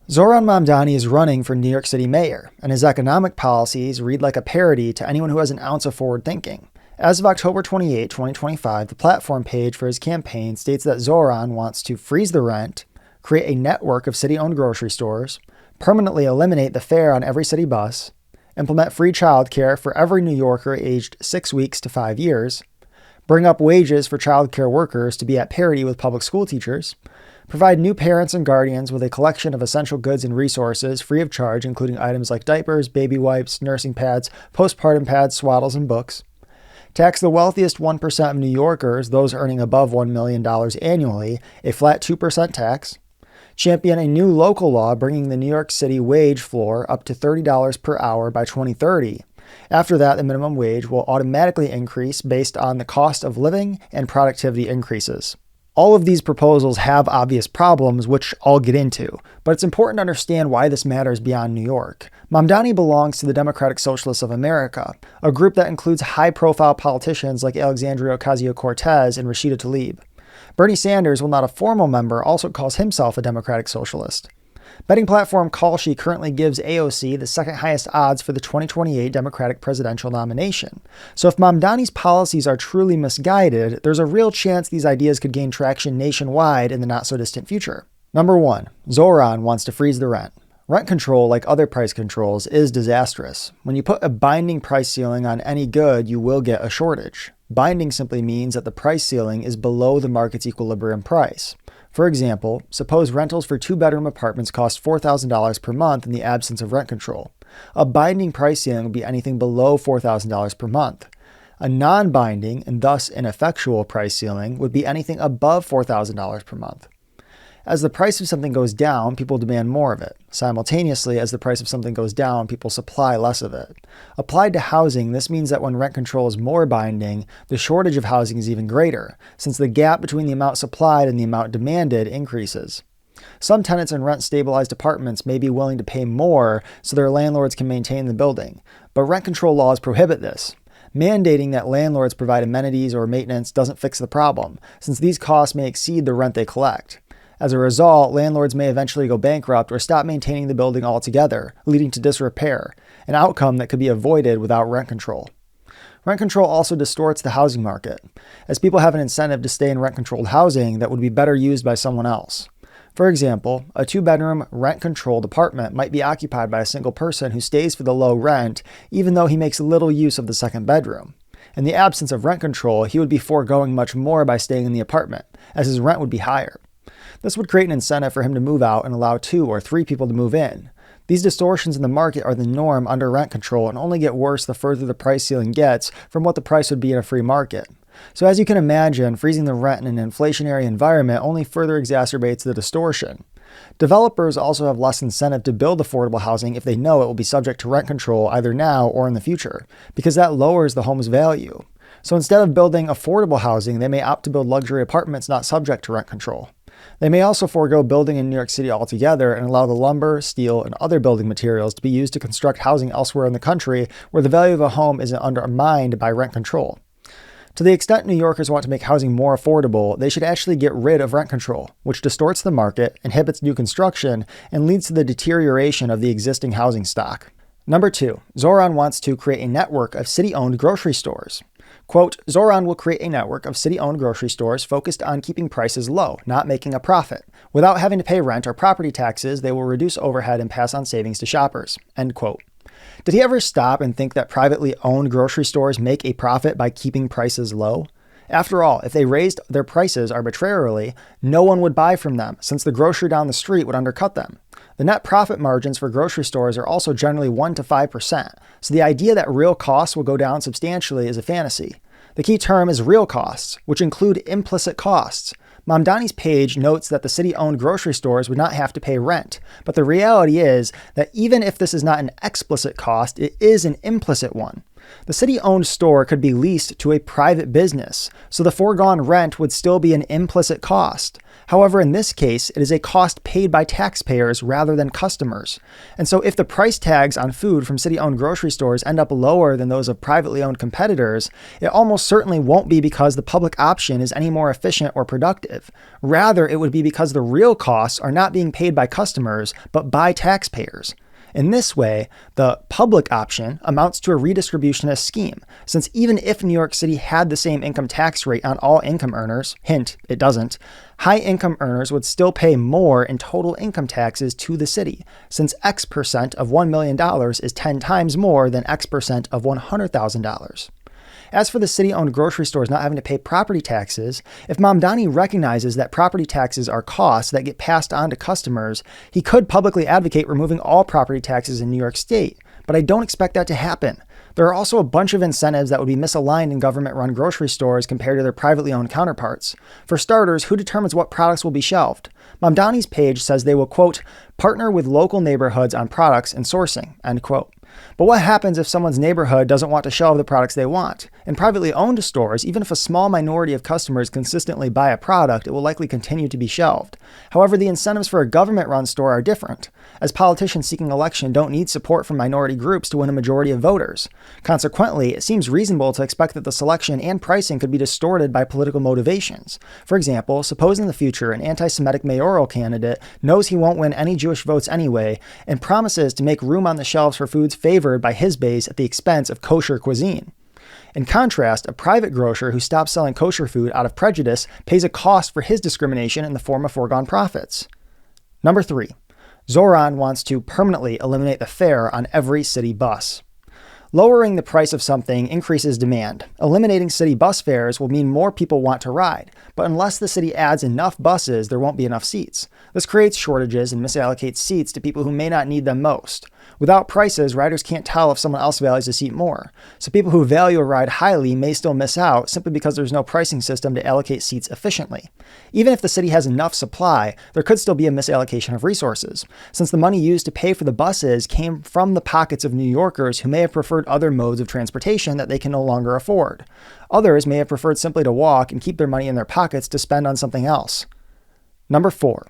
Zohran Mamdani is running for New York City mayor, and his economic policies read like a parody to anyone who has an ounce of forward thinking. As of October 28, 2025, the platform page for his campaign states that Zohran wants to freeze the rent, create a network of city-owned grocery stores, permanently eliminate the fare on every city bus, implement free childcare for every New Yorker aged 6 weeks to 5 years, bring up wages for childcare workers to be at parity with public school teachers, provide new parents and guardians with a collection of essential goods and resources free of charge, including items like diapers, baby wipes, nursing pads, postpartum pads, swaddles, and books, tax the wealthiest 1% of New Yorkers, those earning above $1 million annually, a flat 2% tax, champion a new local law bringing the New York City wage floor up to $30 per hour by 2030. After that, the minimum wage will automatically increase based on the cost of living and productivity increases. All of these proposals have obvious problems, which I'll get into, but it's important to understand why this matters beyond New York. Mamdani belongs to the Democratic Socialists of America, a group that includes high-profile politicians like Alexandria Ocasio-Cortez and Rashida Tlaib. Bernie Sanders, while not a formal member, also calls himself a Democratic Socialist. Betting platform Kalshi currently gives AOC the second highest odds for the 2028 Democratic presidential nomination. So if Mamdani's policies are truly misguided, there's a real chance these ideas could gain traction nationwide in the not-so-distant future. Number 1. Zohran wants to freeze the rent. Rent control, like other price controls, is disastrous. When you put a binding price ceiling on any good, you will get a shortage. Binding simply means that the price ceiling is below the market's equilibrium price. For example, suppose rentals for 2-bedroom apartments cost $4,000 per month in the absence of rent control. A binding price ceiling would be anything below $4,000 per month. A non-binding, and thus ineffectual price ceiling would be anything above $4,000 per month. As the price of something goes down, people demand more of it. Simultaneously, as the price of something goes down, people supply less of it. Applied to housing, this means that when rent control is more binding, the shortage of housing is even greater, since the gap between the amount supplied and the amount demanded increases. Some tenants in rent-stabilized apartments may be willing to pay more so their landlords can maintain the building, but rent control laws prohibit this. Mandating that landlords provide amenities or maintenance doesn't fix the problem, since these costs may exceed the rent they collect. As a result, landlords may eventually go bankrupt or stop maintaining the building altogether, leading to disrepair, an outcome that could be avoided without rent control. Rent control also distorts the housing market, as people have an incentive to stay in rent-controlled housing that would be better used by someone else. For example, a 2-bedroom, rent-controlled apartment might be occupied by a single person who stays for the low rent, even though he makes little use of the second bedroom. In the absence of rent control, he would be foregoing much more by staying in the apartment, as his rent would be higher. This would create an incentive for him to move out and allow 2 or 3 people to move in. These distortions in the market are the norm under rent control and only get worse the further the price ceiling gets from what the price would be in a free market. So as you can imagine, freezing the rent in an inflationary environment only further exacerbates the distortion. Developers also have less incentive to build affordable housing if they know it will be subject to rent control either now or in the future, because that lowers the home's value. So instead of building affordable housing, they may opt to build luxury apartments not subject to rent control. They may also forego building in New York City altogether and allow the lumber, steel, and other building materials to be used to construct housing elsewhere in the country where the value of a home isn't undermined by rent control. To the extent New Yorkers want to make housing more affordable, they should actually get rid of rent control, which distorts the market, inhibits new construction, and leads to the deterioration of the existing housing stock. Number 2, Zohran wants to create a network of city-owned grocery stores. Quote, Zohran will create a network of city-owned grocery stores focused on keeping prices low, not making a profit. Without having to pay rent or property taxes, they will reduce overhead and pass on savings to shoppers. End quote. Did he ever stop and think that privately owned grocery stores make a profit by keeping prices low? After all, if they raised their prices arbitrarily, no one would buy from them, since the grocer down the street would undercut them. The net profit margins for grocery stores are also generally 1 to 5%, so the idea that real costs will go down substantially is a fantasy. The key term is real costs, which include implicit costs. Mamdani's page notes that the city-owned grocery stores would not have to pay rent, but the reality is that even if this is not an explicit cost, it is an implicit one. The city-owned store could be leased to a private business, so the foregone rent would still be an implicit cost. However, in this case, it is a cost paid by taxpayers rather than customers. And so if the price tags on food from city-owned grocery stores end up lower than those of privately owned competitors, it almost certainly won't be because the public option is any more efficient or productive. Rather, it would be because the real costs are not being paid by customers, but by taxpayers. In this way, the public option amounts to a redistributionist scheme, since even if New York City had the same income tax rate on all income earners, hint, it doesn't, high income earners would still pay more in total income taxes to the city, since X% of $1 million is 10 times more than X% of $100,000. As for the city-owned grocery stores not having to pay property taxes, if Mamdani recognizes that property taxes are costs that get passed on to customers, he could publicly advocate removing all property taxes in New York State, but I don't expect that to happen. There are also a bunch of incentives that would be misaligned in government-run grocery stores compared to their privately owned counterparts. For starters, who determines what products will be shelved? Mamdani's page says they will, quote, partner with local neighborhoods on products and sourcing, end quote. But what happens if someone's neighborhood doesn't want to shelve the products they want? In privately owned stores, even if a small minority of customers consistently buy a product, it will likely continue to be shelved. However, the incentives for a government-run store are different, as politicians seeking election don't need support from minority groups to win a majority of voters. Consequently, it seems reasonable to expect that the selection and pricing could be distorted by political motivations. For example, suppose in the future an anti-Semitic mayoral candidate knows he won't win any Jewish votes anyway and promises to make room on the shelves for foods favored by his base at the expense of kosher cuisine. In contrast, a private grocer who stops selling kosher food out of prejudice pays a cost for his discrimination in the form of foregone profits. Number 3. Zoran wants to permanently eliminate the fare on every city bus. Lowering the price of something increases demand. Eliminating city bus fares will mean more people want to ride, but unless the city adds enough buses, there won't be enough seats. This creates shortages and misallocates seats to people who may not need them most. Without prices, riders can't tell if someone else values a seat more. So people who value a ride highly may still miss out simply because there's no pricing system to allocate seats efficiently. Even if the city has enough supply, there could still be a misallocation of resources, since the money used to pay for the buses came from the pockets of New Yorkers who may have preferred other modes of transportation that they can no longer afford. Others may have preferred simply to walk and keep their money in their pockets to spend on something else. Number 4.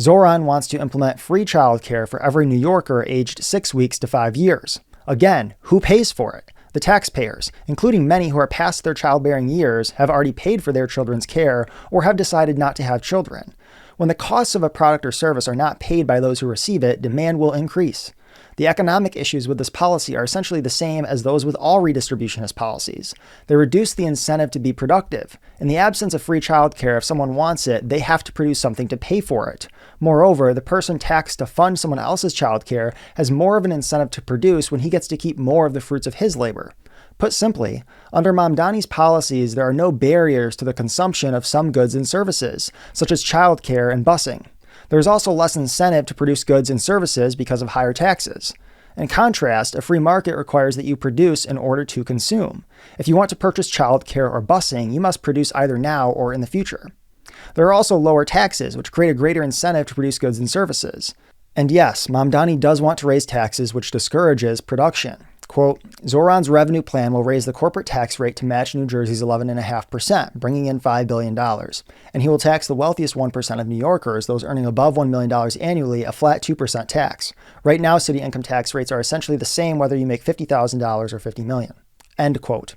Zoran wants to implement free childcare for every New Yorker aged 6 weeks to 5 years. Again, who pays for it? The taxpayers, including many who are past their childbearing years, have already paid for their children's care or have decided not to have children. When the costs of a product or service are not paid by those who receive it, demand will increase. The economic issues with this policy are essentially the same as those with all redistributionist policies. They reduce the incentive to be productive. In the absence of free childcare, if someone wants it, they have to produce something to pay for it. Moreover, the person taxed to fund someone else's childcare has more of an incentive to produce when he gets to keep more of the fruits of his labor. Put simply, under Mamdani's policies, there are no barriers to the consumption of some goods and services, such as childcare and busing. There is also less incentive to produce goods and services because of higher taxes. In contrast, a free market requires that you produce in order to consume. If you want to purchase childcare or busing, you must produce either now or in the future. There are also lower taxes, which create a greater incentive to produce goods and services. And yes, Mamdani does want to raise taxes, which discourages production. Quote, Zoran's revenue plan will raise the corporate tax rate to match New Jersey's 11.5%, bringing in $5 billion. And he will tax the wealthiest 1% of New Yorkers, those earning above $1 million annually, a flat 2% tax. Right now, city income tax rates are essentially the same whether you make $50,000 or $50 million. End quote.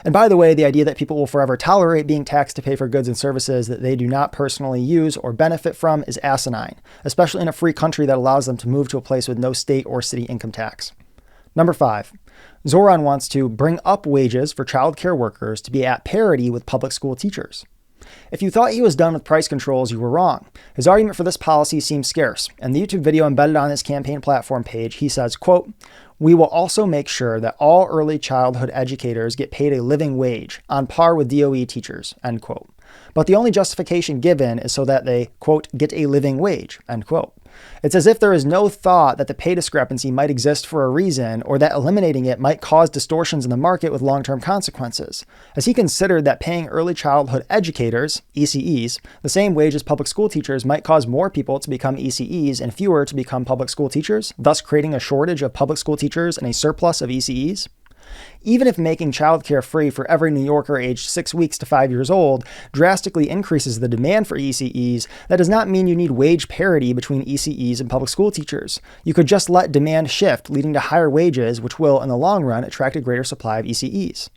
And by the way, the idea that people will forever tolerate being taxed to pay for goods and services that they do not personally use or benefit from is asinine, especially in a free country that allows them to move to a place with no state or city income tax. Number 5. Zoran wants to bring up wages for childcare workers to be at parity with public school teachers. If you thought he was done with price controls, you were wrong. His argument for this policy seems scarce. In the YouTube video embedded on his campaign platform page, he says, quote, we will also make sure that all early childhood educators get paid a living wage on par with DOE teachers, end quote. But the only justification given is so that they, quote, get a living wage, end quote. It's as if there is no thought that the pay discrepancy might exist for a reason or that eliminating it might cause distortions in the market with long-term consequences. Has he considered that paying early childhood educators, ECEs, the same wage as public school teachers might cause more people to become ECEs and fewer to become public school teachers, thus creating a shortage of public school teachers and a surplus of ECEs? Even if making childcare free for every New Yorker aged 6 weeks to 5 years old drastically increases the demand for ECEs, that does not mean you need wage parity between ECEs and public school teachers. You could just let demand shift, leading to higher wages, which will, in the long run, attract a greater supply of ECEs.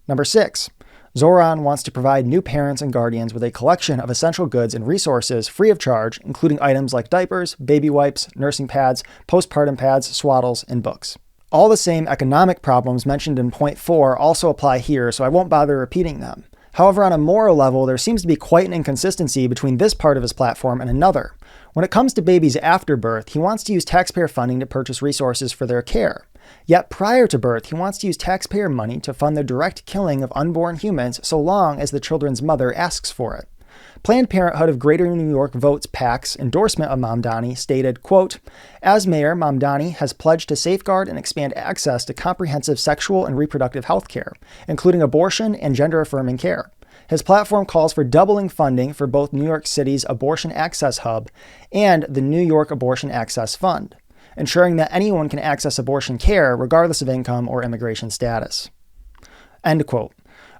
Number 6. Zoran wants to provide new parents and guardians with a collection of essential goods and resources free of charge, including items like diapers, baby wipes, nursing pads, postpartum pads, swaddles, and books. All the same economic problems mentioned in point 4 also apply here, so I won't bother repeating them. However, on a moral level, there seems to be quite an inconsistency between this part of his platform and another. When it comes to babies after birth, he wants to use taxpayer funding to purchase resources for their care. Yet prior to birth, he wants to use taxpayer money to fund the direct killing of unborn humans so long as the children's mother asks for it. Planned Parenthood of Greater New York Votes PAC's endorsement of Mamdani stated, quote, "As mayor, Mamdani has pledged to safeguard and expand access to comprehensive sexual and reproductive health care, including abortion and gender-affirming care. His platform calls for doubling funding for both New York City's Abortion Access Hub and the New York Abortion Access Fund, ensuring that anyone can access abortion care regardless of income or immigration status." End quote.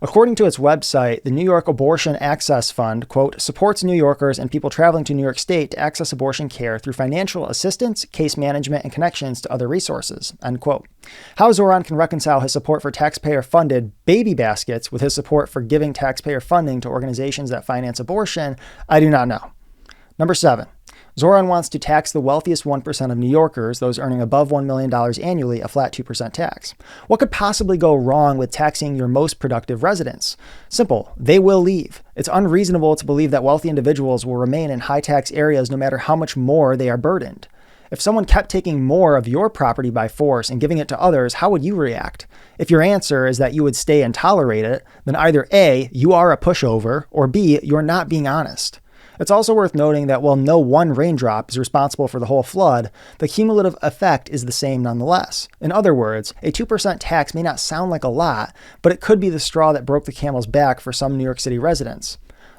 According to its website, the New York Abortion Access Fund, quote, "supports New Yorkers and people traveling to New York State to access abortion care through financial assistance, case management, and connections to other resources," end quote. How Zoran can reconcile his support for taxpayer-funded baby baskets with his support for giving taxpayer funding to organizations that finance abortion, I do not know. Number 7. Zoran wants to tax the wealthiest 1% of New Yorkers, those earning above $1 million annually, a flat 2% tax. What could possibly go wrong with taxing your most productive residents? Simple, they will leave. It's unreasonable to believe that wealthy individuals will remain in high-tax areas no matter how much more they are burdened. If someone kept taking more of your property by force and giving it to others, how would you react? If your answer is that you would stay and tolerate it, then either A, you are a pushover, or B, you're not being honest. It's also worth noting that while no one raindrop is responsible for the whole flood, the cumulative effect is the same nonetheless. In other words, a 2% tax may not sound like a lot, but it could be the straw that broke the camel's back for some New York City residents.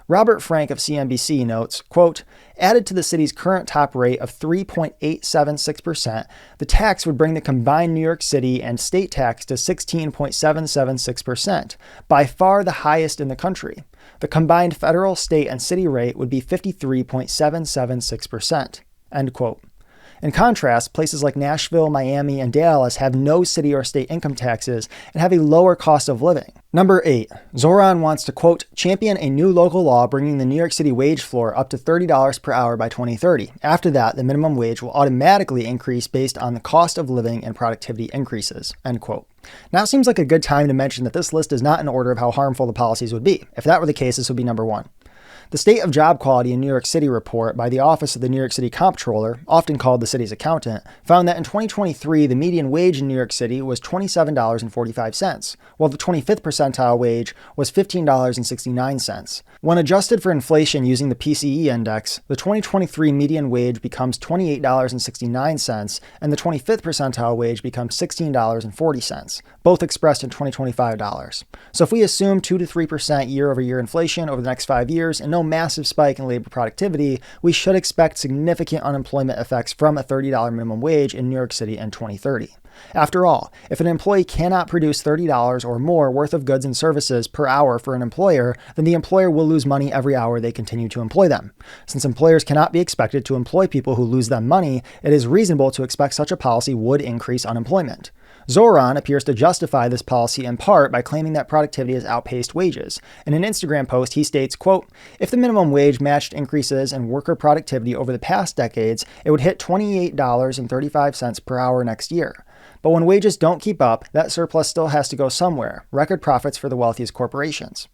Robert Frank of CNBC notes, quote, "Added to the city's current top rate of 3.876%, the tax would bring the combined New York City and state tax to 16.776%, by far the highest in the country. The combined federal, state, and city rate would be 53.776%, end quote. In contrast, places like Nashville, Miami, and Dallas have no city or state income taxes and have a lower cost of living. Number 8. Zoran wants to, quote, "champion a new local law bringing the New York City wage floor up to $30 per hour by 2030. After that, the minimum wage will automatically increase based on the cost of living and productivity increases," end quote. Now seems like a good time to mention that this list is not in order of how harmful the policies would be. If that were the case, this would be number 1. The State of Job Quality in New York City report by the Office of the New York City Comptroller, often called the city's accountant, found that in 2023, the median wage in New York City was $27.45, while the 25th percentile wage was $15.69. When adjusted for inflation using the PCE index, the 2023 median wage becomes $28.69, and the 25th percentile wage becomes $16.40, both expressed in 2025 dollars. So if we assume 2 to 3% year-over-year inflation over the next 5 years and no massive spike in labor productivity, we should expect significant unemployment effects from a $30 minimum wage in New York City in 2030. After all, if an employee cannot produce $30 or more worth of goods and services per hour for an employer, then the employer will lose money every hour they continue to employ them. Since employers cannot be expected to employ people who lose them money, it is reasonable to expect such a policy would increase unemployment. Zoran appears to justify this policy in part by claiming that productivity has outpaced wages. In an Instagram post, he states, quote, "If the minimum wage matched increases in worker productivity over the past decades, it would hit $28.35 per hour next year. But when wages don't keep up, that surplus still has to go somewhere, record profits for the wealthiest corporations."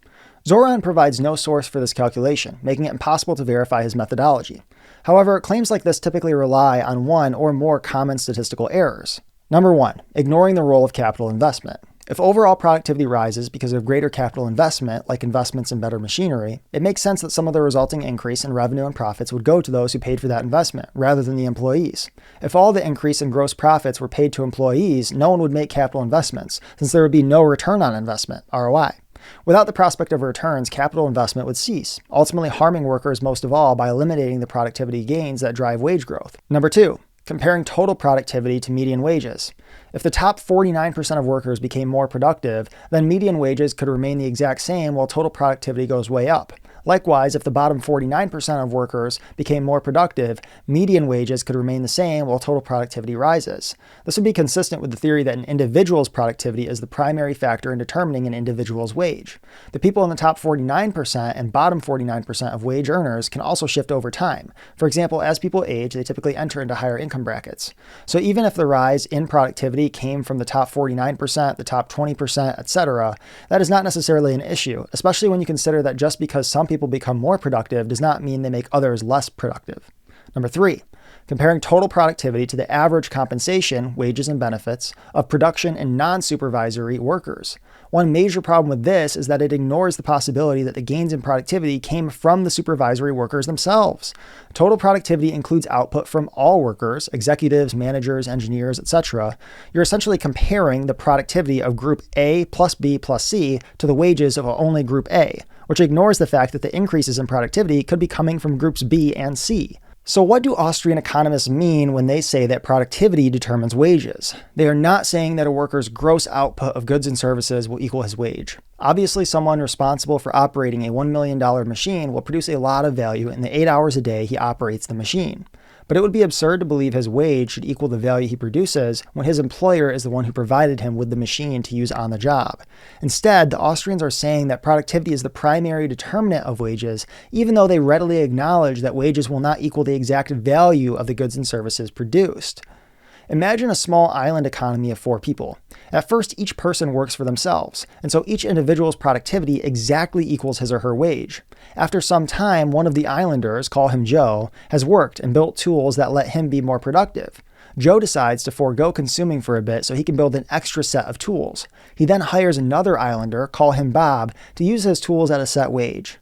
Zoran provides no source for this calculation, making it impossible to verify his methodology. However, claims like this typically rely on one or more common statistical errors. Number 1, ignoring the role of capital investment. If overall productivity rises because of greater capital investment, like investments in better machinery, it makes sense that some of the resulting increase in revenue and profits would go to those who paid for that investment, rather than the employees. If all the increase in gross profits were paid to employees, no one would make capital investments, since there would be no return on investment, ROI. Without the prospect of returns, capital investment would cease, ultimately harming workers most of all by eliminating the productivity gains that drive wage growth. Number 2, Comparing total productivity to median wages. If the top 49% of workers became more productive, then median wages could remain the exact same while total productivity goes way up. Likewise, if the bottom 49% of workers became more productive, median wages could remain the same while total productivity rises. This would be consistent with the theory that an individual's productivity is the primary factor in determining an individual's wage. The people in the top 49% and bottom 49% of wage earners can also shift over time. For example, as people age, they typically enter into higher income brackets. So even if the rise in productivity came from the top 49%, the top 20%, etc., that is not necessarily an issue, especially when you consider that just because some people become more productive does not mean they make others less productive. Number 3, comparing total productivity to the average compensation, wages and benefits, of production and non-supervisory workers. One major problem with this is that it ignores the possibility that the gains in productivity came from the supervisory workers themselves. Total productivity includes output from all workers, executives, managers, engineers, etc. You're essentially comparing the productivity of Group A plus B plus C to the wages of only Group A, which ignores the fact that the increases in productivity could be coming from Groups B and C. So what do Austrian economists mean when they say that productivity determines wages? They are not saying that a worker's gross output of goods and services will equal his wage. Obviously, someone responsible for operating a $1 million machine will produce a lot of value in the 8 hours a day he operates the machine. But it would be absurd to believe his wage should equal the value he produces when his employer is the one who provided him with the machine to use on the job. Instead, the Austrians are saying that productivity is the primary determinant of wages, even though they readily acknowledge that wages will not equal the exact value of the goods and services produced. Imagine a small island economy of 4 people. At first, each person works for themselves, and so each individual's productivity exactly equals his or her wage. After some time, one of the islanders, call him Joe, has worked and built tools that let him be more productive. Joe decides to forego consuming for a bit so he can build an extra set of tools. He then hires another islander, call him Bob, to use his tools at a set wage.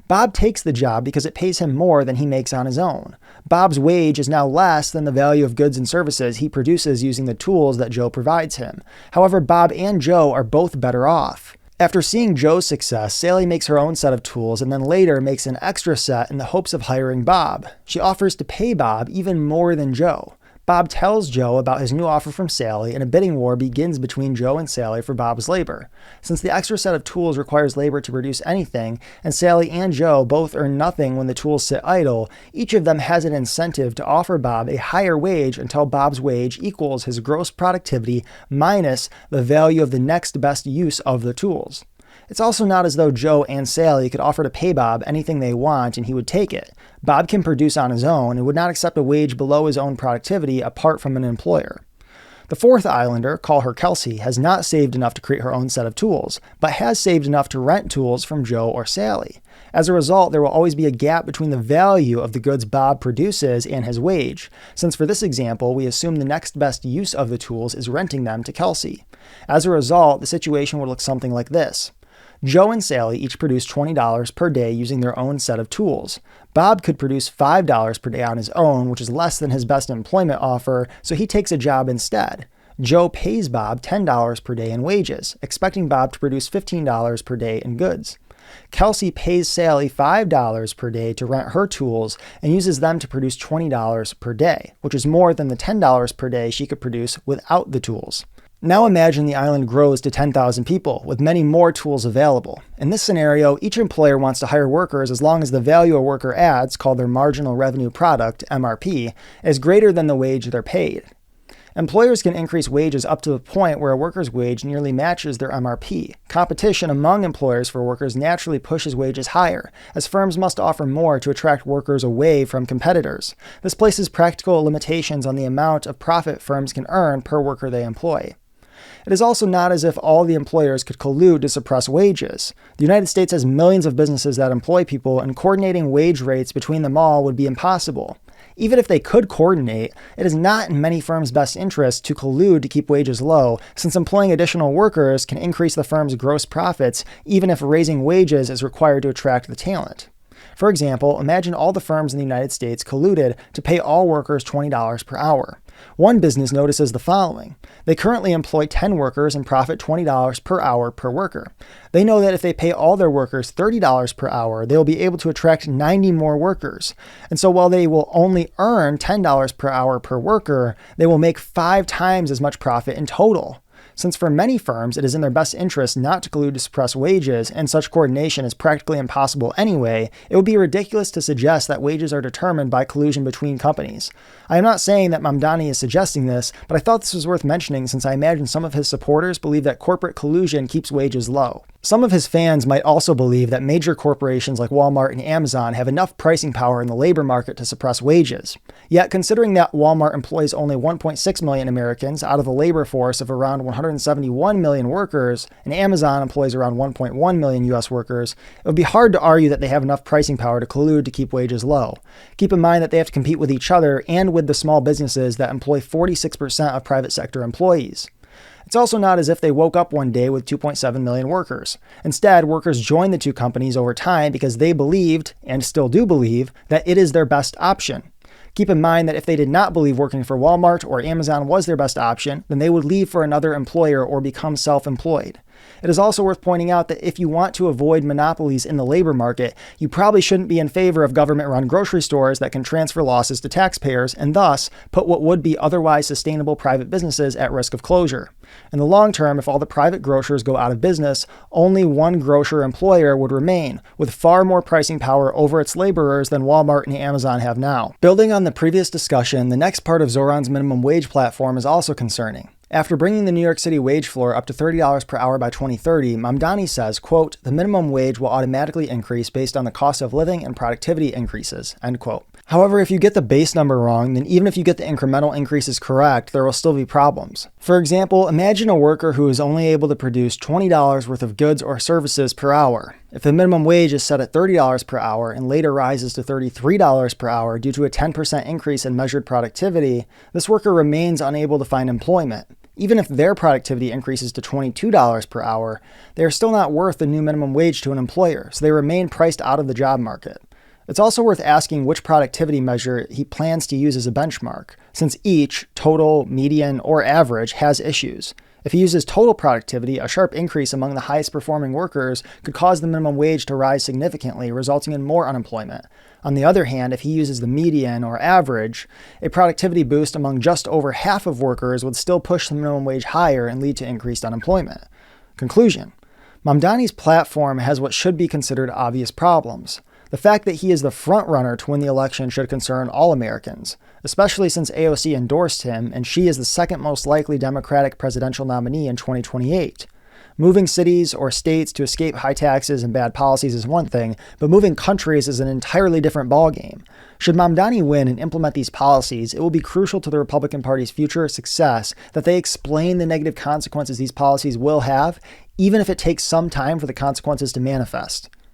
Bob takes the job because it pays him more than he makes on his own. Bob's wage is now less than the value of goods and services he produces using the tools that Joe provides him. However, Bob and Joe are both better off. After seeing Joe's success, Sally makes her own set of tools and then later makes an extra set in the hopes of hiring Bob. She offers to pay Bob even more than Joe. Bob tells Joe about his new offer from Sally, and a bidding war begins between Joe and Sally for Bob's labor. Since the extra set of tools requires labor to produce anything, and Sally and Joe both earn nothing when the tools sit idle, each of them has an incentive to offer Bob a higher wage until Bob's wage equals his gross productivity minus the value of the next best use of the tools. It's also not as though Joe and Sally could offer to pay Bob anything they want and he would take it. Bob can produce on his own and would not accept a wage below his own productivity apart from an employer. The 4th islander, call her Kelsey, has not saved enough to create her own set of tools, but has saved enough to rent tools from Joe or Sally. As a result, there will always be a gap between the value of the goods Bob produces and his wage, since for this example, we assume the next best use of the tools is renting them to Kelsey. As a result, the situation would look something like this. Joe and Sally each produce $20 per day using their own set of tools. Bob could produce $5 per day on his own, which is less than his best employment offer, so he takes a job instead. Joe pays Bob $10 per day in wages, expecting Bob to produce $15 per day in goods. Kelsey pays Sally $5 per day to rent her tools and uses them to produce $20 per day, which is more than the $10 per day she could produce without the tools. Now imagine the island grows to 10,000 people, with many more tools available. In this scenario, each employer wants to hire workers as long as the value a worker adds, called their marginal revenue product, MRP, is greater than the wage they're paid. Employers can increase wages up to the point where a worker's wage nearly matches their MRP. Competition among employers for workers naturally pushes wages higher, as firms must offer more to attract workers away from competitors. This places practical limitations on the amount of profit firms can earn per worker they employ. It is also not as if all the employers could collude to suppress wages. The United States has millions of businesses that employ people, and coordinating wage rates between them all would be impossible. Even if they could coordinate, it is not in many firms' best interest to collude to keep wages low, since employing additional workers can increase the firm's gross profits, even if raising wages is required to attract the talent. For example, imagine all the firms in the United States colluded to pay all workers $20 per hour. One business notices the following. They currently employ 10 workers and profit $20 per hour per worker. They know that if they pay all their workers $30 per hour, they will be able to attract 90 more workers. And so while they will only earn $10 per hour per worker, they will make 5 times as much profit in total. Since for many firms it is in their best interest not to collude to suppress wages, and such coordination is practically impossible anyway, it would be ridiculous to suggest that wages are determined by collusion between companies. I am not saying that Mamdani is suggesting this, but I thought this was worth mentioning since I imagine some of his supporters believe that corporate collusion keeps wages low. Some of his fans might also believe that major corporations like Walmart and Amazon have enough pricing power in the labor market to suppress wages. Yet, considering that Walmart employs only 1.6 million Americans out of a labor force of around 171 million workers, and Amazon employs around 1.1 million US workers, it would be hard to argue that they have enough pricing power to collude to keep wages low. Keep in mind that they have to compete with each other and with the small businesses that employ 46% of private sector employees. It's also not as if they woke up one day with 2.7 million workers. Instead, workers joined the two companies over time because they believed, and still do believe, that it is their best option. Keep in mind that if they did not believe working for Walmart or Amazon was their best option, then they would leave for another employer or become self-employed. It is also worth pointing out that if you want to avoid monopolies in the labor market, you probably shouldn't be in favor of government-run grocery stores that can transfer losses to taxpayers and thus put what would be otherwise sustainable private businesses at risk of closure. In the long term, if all the private grocers go out of business, only one grocer employer would remain, with far more pricing power over its laborers than Walmart and Amazon have now. Building on the previous discussion, the next part of Zoran's minimum wage platform is also concerning. After bringing the New York City wage floor up to $30 per hour by 2030, Mamdani says, quote, "The minimum wage will automatically increase based on the cost of living and productivity increases," end quote. However, if you get the base number wrong, then even if you get the incremental increases correct, there will still be problems. For example, imagine a worker who is only able to produce $20 worth of goods or services per hour. If the minimum wage is set at $30 per hour and later rises to $33 per hour due to a 10% increase in measured productivity, this worker remains unable to find employment. Even if their productivity increases to $22 per hour, they are still not worth the new minimum wage to an employer, so they remain priced out of the job market. It's also worth asking which productivity measure he plans to use as a benchmark, since each, total, median, or average, has issues. If he uses total productivity, a sharp increase among the highest performing workers could cause the minimum wage to rise significantly, resulting in more unemployment. On the other hand, if he uses the median or average, a productivity boost among just over half of workers would still push the minimum wage higher and lead to increased unemployment. Conclusion: Mamdani's platform has what should be considered obvious problems. The fact that he is the frontrunner to win the election should concern all Americans, especially since AOC endorsed him and she is the second most likely Democratic presidential nominee in 2028. Moving cities or states to escape high taxes and bad policies is one thing, but moving countries is an entirely different ballgame. Should Mamdani win and implement these policies, it will be crucial to the Republican Party's future success that they explain the negative consequences these policies will have, even if it takes some time for the consequences to manifest.